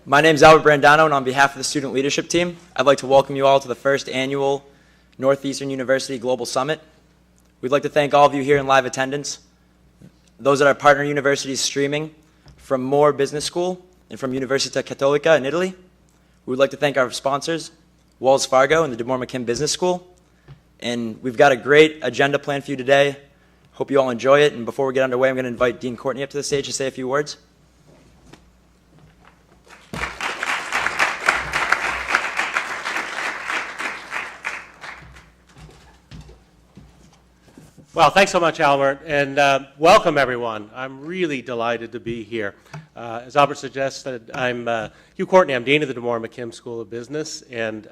My name is Albert Brandano, and on behalf of the student leadership team, I'd like to welcome you all to the first annual Northeastern University Global Summit. We'd like to thank all of you here in live attendance, those at our partner universities streaming from Moore Business School and from Università Cattolica in Italy. We would like to thank our sponsors, Wells Fargo and the Dore Business School. And we've got a great agenda planned for you today. Hope you all enjoy it. And before we get underway, I'm going to invite Dean Courtney up to the stage to say a few words. Well, thanks so much, Albert, and welcome, everyone. I'm really delighted to be here. As Albert suggested, I'm Hugh Courtney. I'm Dean of the Dore McKim School of Business, and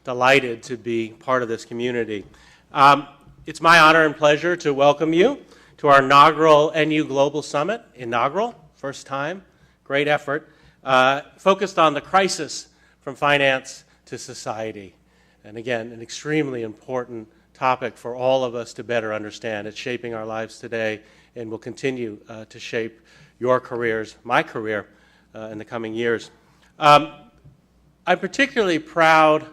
delighted to be part of this community. It's my honor and pleasure to welcome you to our inaugural NU Global Summit. Inaugural, first time, great effort, focused on the crisis from finance to society. And again, an extremely important topic for all of us to better understand. It's shaping our lives today and will continue to shape your careers, my career, in the coming years. I'm particularly proud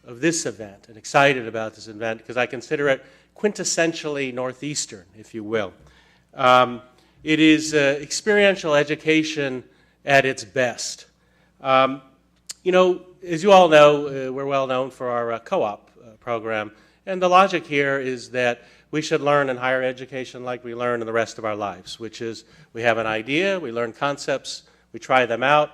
of this event and excited about this event because I consider it quintessentially Northeastern, if you will. It is experiential education at its best. As you all know, we're well known for our co-op program. And the logic here is that we should learn in higher education like we learn in the rest of our lives, which is we have an idea, we learn concepts, we try them out,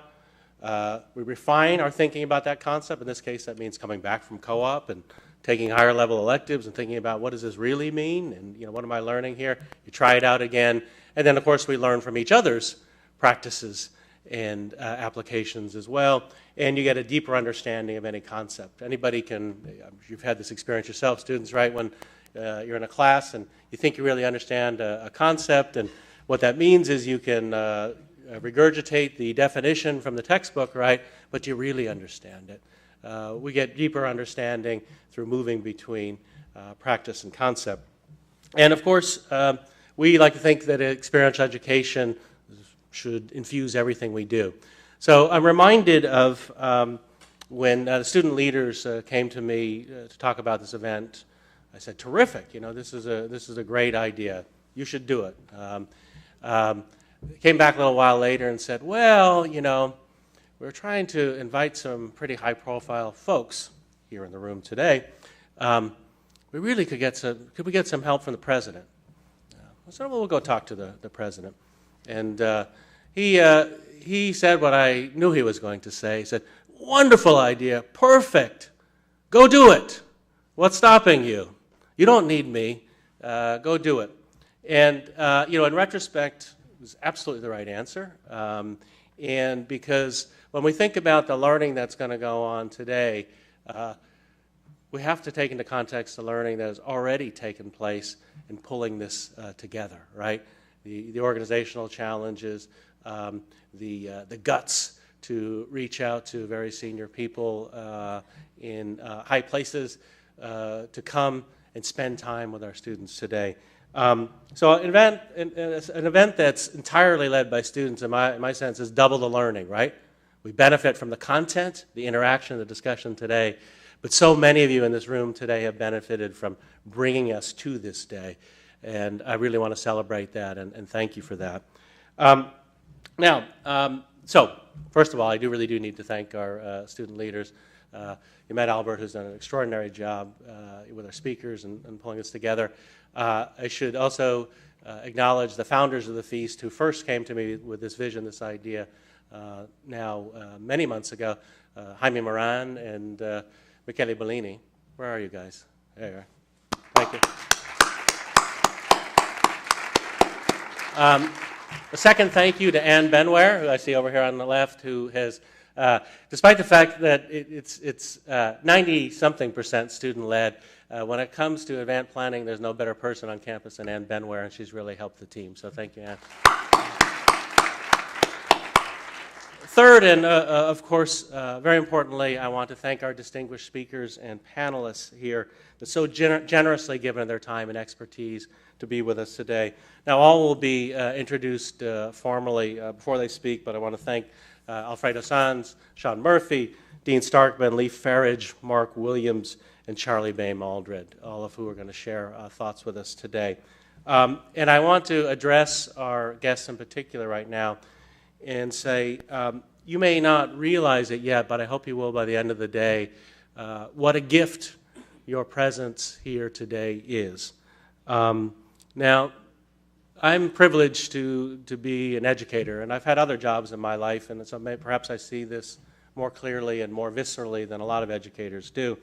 we refine our thinking about that concept. In this case, that means coming back from co-op and taking higher level electives and thinking about what does this really mean and what am I learning here? You try it out again. And then, of course, we learn from each other's practices and applications as well, and you get a deeper understanding of any concept. Anybody can, you've had this experience yourself, students, right, when you're in a class and you think you really understand a concept, and what that means is you can regurgitate the definition from the textbook, right, but you really understand it. We get deeper understanding through moving between practice and concept. And of course, we like to think that experiential education should infuse everything we do. So I'm reminded of when the student leaders came to me to talk about this event. I said, terrific, this is a great idea. You should do it. Came back a little while later and said, well, we're trying to invite some pretty high-profile folks here in the room today. We really could we get some help from the president? I said, well, we'll go talk to the president. And he said what I knew he was going to say. He said, wonderful idea, perfect, go do it. What's stopping you? You don't need me, go do it. And, in retrospect, it was absolutely the right answer. And because when we think about the learning that's going to go on today, we have to take into context the learning that has already taken place in pulling this together, right? The organizational challenges, the guts to reach out to very senior people in high places to come and spend time with our students today. So an event that's entirely led by students, in my sense, is double the learning, right? We benefit from the content, the interaction, the discussion today, but so many of you in this room today have benefited from bringing us to this day, and I really want to celebrate that and thank you for that. So first of all, I really do need to thank our student leaders. You met Albert, who's done an extraordinary job with our speakers and pulling this together. I should also acknowledge the founders of the feast who first came to me with this vision, this idea, many months ago, Jaime Moran and Michele Bellini. Where are you guys? There you are. Thank you. A second thank you to Ann Benware, who I see over here on the left, who has, despite the fact that it's 90-something% student-led, when it comes to event planning, there's no better person on campus than Ann Benware, and she's really helped the team. So thank you, Ann. Third, and of course, very importantly, I want to thank our distinguished speakers and panelists here that so generously given their time and expertise to be with us today. Now, all will be introduced formally before they speak, but I want to thank Alfredo Sanz, Sean Murphy, Dean Starkman, Lee Farage, Mark Williams, and Charlie Bay Maldred, all of who are going to share thoughts with us today. And I want to address our guests in particular right now and say, you may not realize it yet, but I hope you will by the end of the day, what a gift your presence here today is. Now, I'm privileged to be an educator, and I've had other jobs in my life, and so perhaps I see this more clearly and more viscerally than a lot of educators do,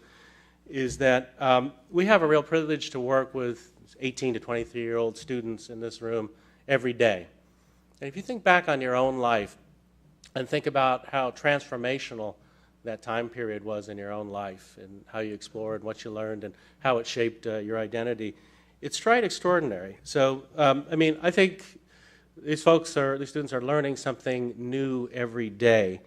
is that we have a real privilege to work with 18 to 23-year-old students in this room every day. And if you think back on your own life and think about how transformational that time period was in your own life and how you explored, what you learned, and how it shaped your identity, it's right extraordinary. So, I mean, I think these students are learning something new every day.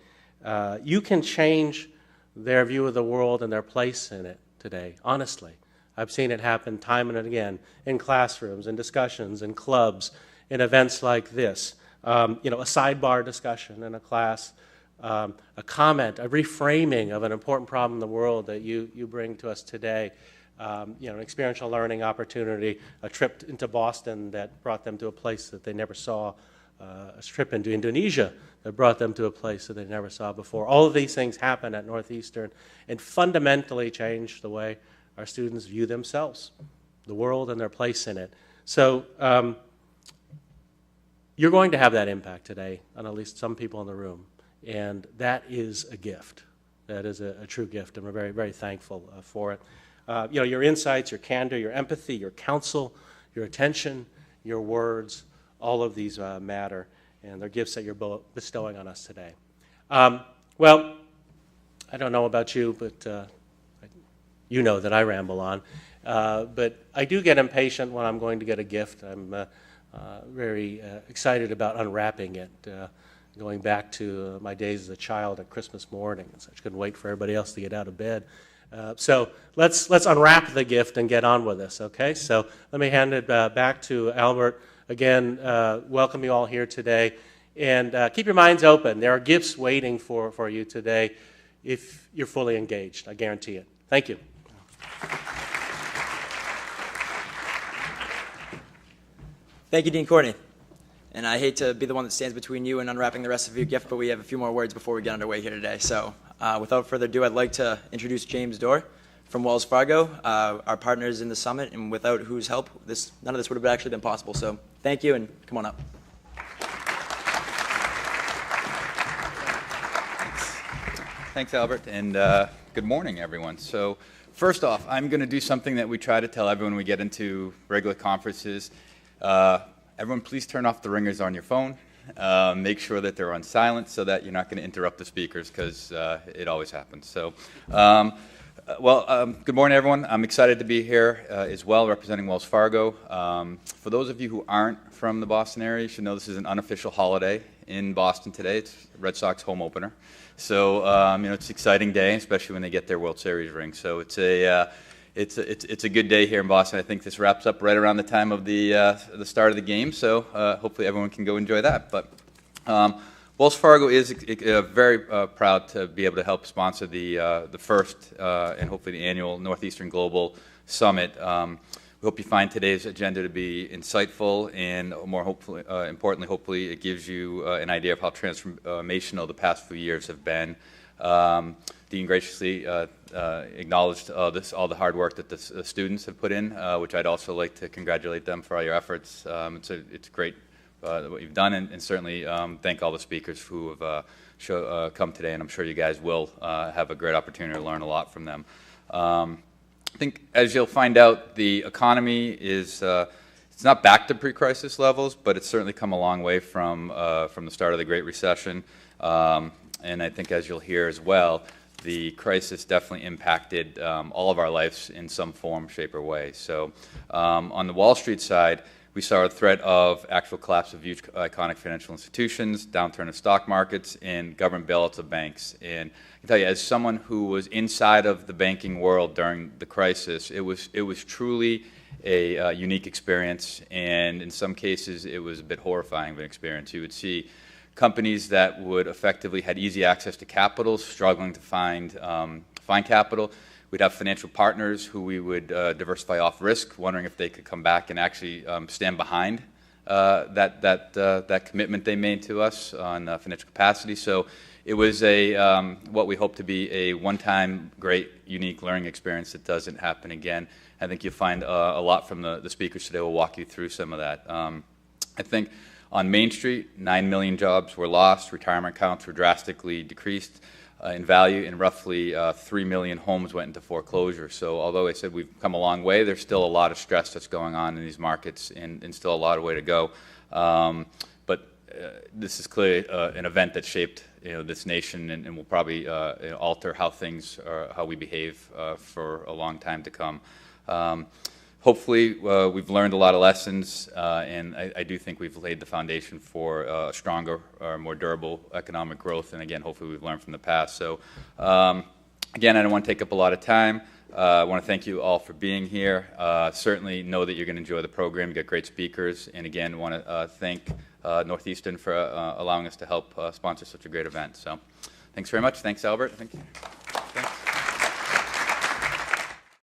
You can change their view of the world and their place in it today, honestly. I've seen it happen time and again in classrooms, in discussions, in clubs, in events like this. A sidebar discussion in a class, a comment, a reframing of an important problem in the world that you bring to us today. An experiential learning opportunity, a trip into Boston that brought them to a place that they never saw, a trip into Indonesia that brought them to a place that they never saw before. All of these things happen at Northeastern and fundamentally change the way our students view themselves, the world, and their place in it. So you're going to have that impact today on at least some people in the room, and that is a gift. That is a true gift, and we're very, very thankful for it. Your insights, your candor, your empathy, your counsel, your attention, your words, all of these matter, and they're gifts that you're bestowing on us today. Well, I don't know about you, but you know that I ramble on. But I do get impatient when I'm going to get a gift. I'm very excited about unwrapping it, going back to my days as a child at Christmas morning. And such couldn't wait for everybody else to get out of bed. So let's unwrap the gift and get on with this, okay? So let me hand it back to Albert. Again, welcome you all here today. And keep your minds open. There are gifts waiting for you today if you're fully engaged. I guarantee it. Thank you. Thank you, Dean Courtney. And I hate to be the one that stands between you and unwrapping the rest of your gift, but we have a few more words before we get underway here today. So without further ado, I'd like to introduce James Dore from Wells Fargo, our partners in the summit, and without whose help, none of this would have actually been possible. So thank you, and come on up. Thanks, Albert, and good morning, everyone. So first off, I'm going to do something that we try to tell everyone when we get into regular conferences. Everyone, please turn off the ringers on your phone. Make sure that they're on silent so that you're not going to interrupt the speakers, because it always happens. So, good morning, everyone. I'm excited to be here as well, representing Wells Fargo. For those of you who aren't from the Boston area, you should know this is an unofficial holiday in Boston today. It's Red Sox home opener. So, it's an exciting day, especially when they get their World Series ring. So it's a good day here in Boston. I think this wraps up right around the time of the start of the game, so hopefully everyone can go enjoy that. But Wells Fargo is very proud to be able to help sponsor the first and hopefully the annual Northeastern Global Summit. We hope you find today's agenda to be insightful, and more importantly, hopefully it gives you an idea of how transformational the past few years have been. Dean graciously acknowledged all the hard work that the students have put in, which I'd also like to congratulate them for all your efforts. It's great what you've done, and certainly thank all the speakers who have come today, and I'm sure you guys will have a great opportunity to learn a lot from them. I think, as you'll find out, the economy is it's not back to pre-crisis levels, but it's certainly come a long way from the start of the Great Recession. And I think, as you'll hear as well, the crisis definitely impacted all of our lives in some form, shape, or way. So on the Wall Street side, we saw a threat of actual collapse of huge iconic financial institutions, downturn of stock markets, and government bailouts of banks. And I can tell you, as someone who was inside of the banking world during the crisis, it was truly a unique experience, and in some cases, it was a bit horrifying of an experience. You would see companies that would effectively had easy access to capital, struggling to find capital. We'd have financial partners who we would diversify off risk, wondering if they could come back and actually stand behind that commitment they made to us on financial capacity. So it was what we hope to be a one-time, great, unique learning experience that doesn't happen again. I think you'll find a lot from the speakers today. Will walk you through some of that. I think on Main Street, 9 million jobs were lost. Retirement accounts were drastically decreased in value, and roughly 3 million homes went into foreclosure. So although I said we've come a long way, there's still a lot of stress that's going on in these markets, and still a lot of way to go. But this is clearly an event that shaped this nation, and will probably alter how things how we behave for a long time to come. Hopefully, we've learned a lot of lessons, and I do think we've laid the foundation for a stronger, more durable economic growth. And again, hopefully we've learned from the past. So again, I don't want to take up a lot of time. I want to thank you all for being here. Certainly know that you're going to enjoy the program. You've got great speakers. And again, want to thank Northeastern for allowing us to help sponsor such a great event. So thanks very much. Thanks, Albert. Thank you.